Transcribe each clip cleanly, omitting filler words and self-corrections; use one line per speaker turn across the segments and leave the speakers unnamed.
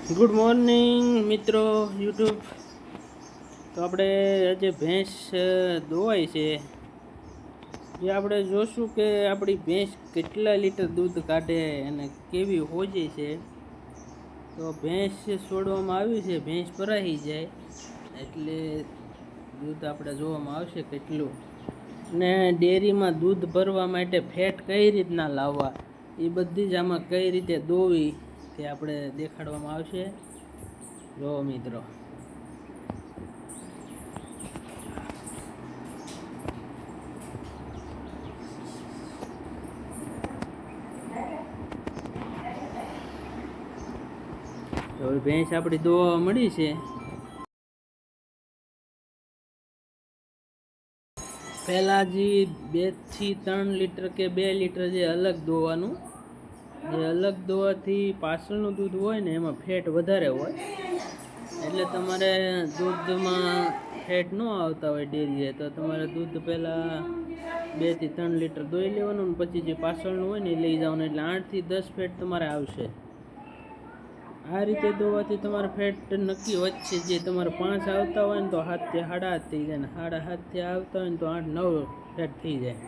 Good morning મિત્રો YouTube. તો આપણે આજે ભેંસ દોવાય છે, જે આપણે જોશું કે આપણી ભેંસ કેટલા લીટર દૂધ કાઢે અને કેવી હોજી છે. તો ભેંસ છોડવામાં આવી છે, ભેંસ ભરાઈ જાય એટલે દૂધ આપણે જોવામાં આવશે કેટલું, ને ડેરીમાં દૂધ ભરવા માટે ફેટ કઈ રીતના લાવવા એ બધી જ આમાં કઈ રીતે દોવી તે આપણે દેખાડવામાં આવશે. જો મિત્રો, હવે ભેંસ આપણી દોવા મળી છે. પહેલાં જે 2 થી 3 લીટર કે 2 લીટર જે અલગ દોવાનું, જે અલગ દોવાથી પાછળનું દૂધ હોય ને એમાં ફેટ વધારે હોય, એટલે તમારે દૂધમાં ફેટ ન આવતા હોય ડેરીએ તો તમારે દૂધ પહેલાં 2 થી 3 લીટર દોઈ લેવાનું, પછી જે પાછળનું હોય ને એ લઈ જવાનું, એટલે 8 થી 10 ફેટ તમારે આવશે. આ રીતે દોવાથી તમારે ફેટ નક્કી વચ્ચે, જે તમારે 5 આવતા હોય ને તો 7 થી 7.5 થઈ જાય, ને 7.5 થી આવતા હોય ને તો 8-9 ફેટ થઈ જાય.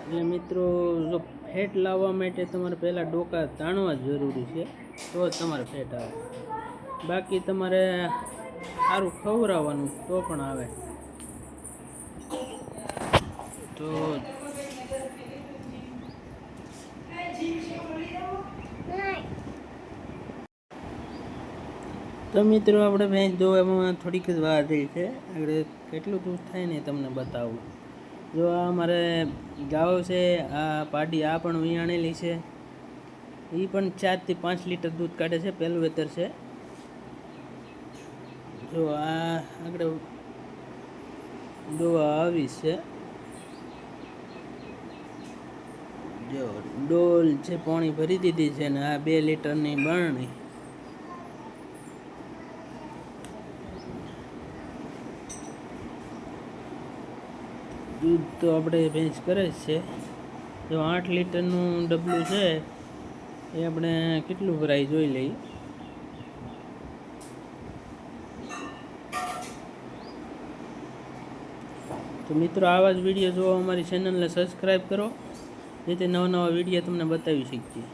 એટલે મિત્રો, જો ફેટ લાવવા માટે તમારે પહેલાં ડોકા તાણવા જરૂરી છે, તો જ તમારે ફેટ આવે. બાકી તમારે સારું ખવડાવવાનું તો પણ આવે. તો મિત્રો, આપણે ભેંસ દોવામાં થોડીક જ વાર રહી છે. આગળ કેટલું દૂધ થાય ને તમને બતાવું. જો આ અમારે ગાવ છે, આ પાડી આ પણ વિયાણેલી છે, એ પણ 4 થી 5 લીટર દૂધ કાઢે છે. પહેલું વેતર છે. જો આ આગળ દોવા આવી છે. જો ડોલ છે, પાણી ભરી દીધી છે, ને આ 2 લીટરની બરણી. દૂધ તો આપણે ભેંસ કરે જ છે. જો 8 લીટરનું ડબલું છે, એ આપણે કેટલું ભરાય જોઈ લઈએ. તો મિત્રો, આવા જ વિડીયો જોવા અમારી ચેનલને સબસ્ક્રાઈબ કરો, જેથી નવા નવા વિડીયો તમને બતાવી શકીએ.